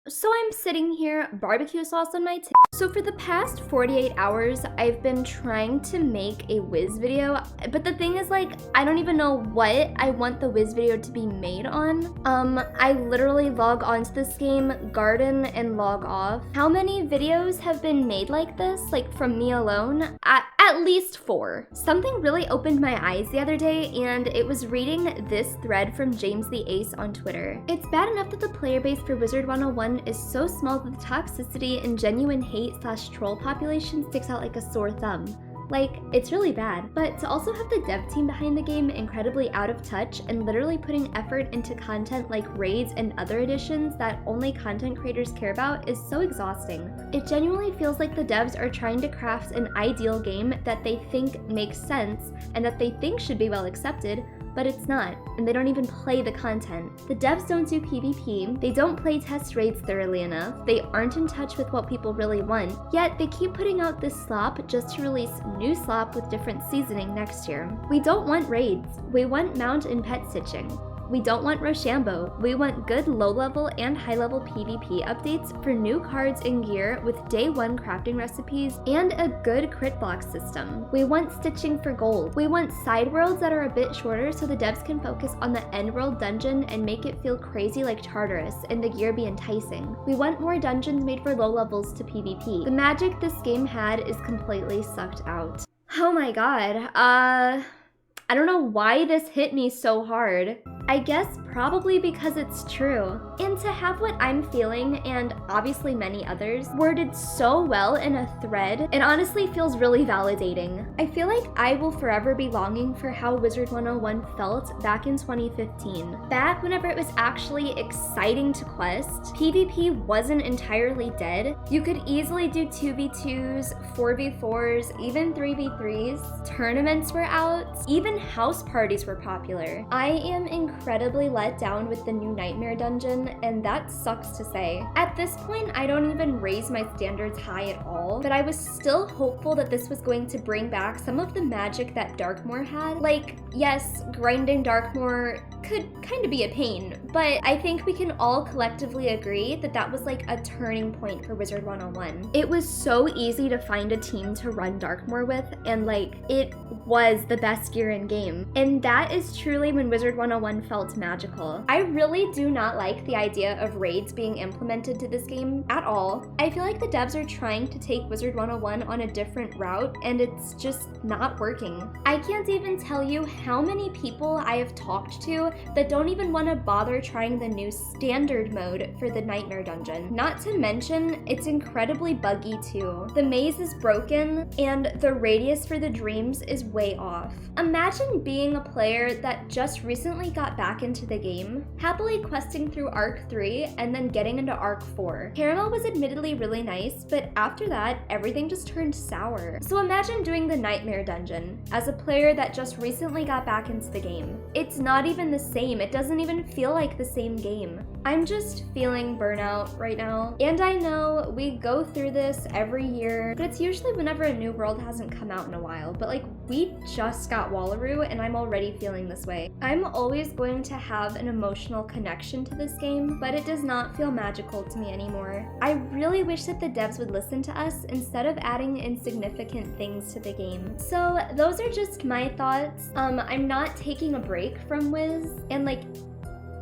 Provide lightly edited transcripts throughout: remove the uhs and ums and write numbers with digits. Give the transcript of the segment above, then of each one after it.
So I'm sitting here, barbecue sauce on my So for the past 48 hours, I've been trying to make a Wiz video, but the thing is, like, I don't even know what I want the Wiz video to be made on. I literally log onto this game, garden, and log off. How many videos have been made like this, like from me alone? At least 4. Something really opened my eyes the other day, and it was reading this thread from James the Ace on Twitter. It's bad enough that the player base for wizard101 is so small that the toxicity and genuine hate/troll population sticks out like a sore thumb. Like, it's really bad. But to also have the dev team behind the game incredibly out of touch and literally putting effort into content like raids and other additions that only content creators care about is so exhausting. It genuinely feels like the devs are trying to craft an ideal game that they think makes sense and that they think should be well accepted, but it's not, and they don't even play the content. The devs don't do PvP, they don't play test raids thoroughly enough, they aren't in touch with what people really want, yet they keep putting out this slop just to release new slop with different seasoning next year. We don't want raids, we want mount and pet stitching. We don't want Rochambeau, we want good low-level and high-level PvP updates for new cards and gear with day 1 crafting recipes and a good crit block system. We want stitching for gold. We want side worlds that are a bit shorter so the devs can focus on the end world dungeon and make it feel crazy like Tartarus and the gear be enticing. We want more dungeons made for low levels to PvP. The magic this game had is completely sucked out. Oh my god, I don't know why this hit me so hard. I guess probably because it's true. And to have what I'm feeling, and obviously many others, worded so well in a thread, it honestly feels really validating. I feel like I will forever be longing for how wizard101 felt back in 2015. Back whenever it was actually exciting to quest, PvP wasn't entirely dead. You could easily do 2v2s, 4v4s, even 3v3s. Tournaments were out, even house parties were popular. I am incredibly let down with the new Nightmare Dungeon, and that sucks to say. At this point, I don't even raise my standards high at all, but I was still hopeful that this was going to bring back some of the magic that Darkmoor had. Like, yes, grinding Darkmoor could kind of be a pain, but I think we can all collectively agree that that was like a turning point for wizard101. It was so easy to find a team to run Darkmoor with, and like, it was the best gear in game. And that is truly when wizard101 felt magical. I really do not like the idea of raids being implemented to this game at all. I feel like the devs are trying to take wizard101 on a different route, and it's just not working. I can't even tell you how many people I have talked to that don't even want to bother trying the new standard mode for the Nightmare Dungeon. Not to mention, it's incredibly buggy too. The maze is broken, and the radius for the dreams is way off. Imagine being a player that just recently got back into the game, happily questing through Arc 3 and then getting into Arc 4. Caramel was admittedly really nice, but after that, everything just turned sour. So imagine doing the Nightmare Dungeon as a player that just recently got back into the game. It's not even the same. It doesn't even feel like the same game. I'm just feeling burnout right now. And I know we go through this every year, but it's usually whenever a new world hasn't come out in a while. But like, we just got Wallaroo and I'm already feeling this way. I'm always going to have an emotional connection to this game, but it does not feel magical to me anymore. I really wish that the devs would listen to us instead of adding insignificant things to the game. So those are just my thoughts. I'm not taking a break from Wiz, and like,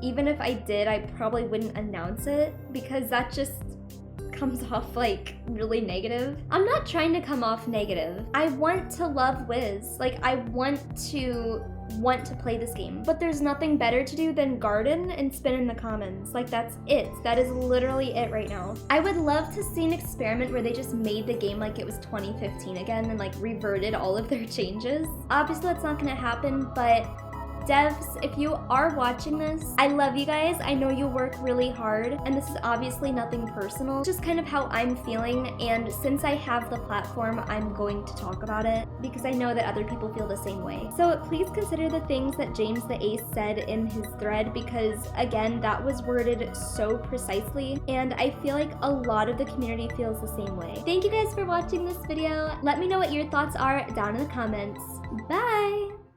even if I did, I probably wouldn't announce it because that just comes off like really negative. I'm not trying to come off negative. I want to love Wiz. Like, I want to play this game, but there's nothing better to do than garden and spin in the comments. Like, that's it. That is literally it right now. I would love to see an experiment where they just made the game like it was 2015 again and like reverted all of their changes. Obviously that's not gonna happen, but devs, if you are watching this, I love you guys. I know you work really hard, and this is obviously nothing personal, just kind of how I'm feeling, and since I have the platform, I'm going to talk about it because I know that other people feel the same way. So please consider the things that James the Ace said in his thread because, again, that was worded so precisely, and I feel like a lot of the community feels the same way. Thank you guys for watching this video. Let me know what your thoughts are down in the comments. Bye!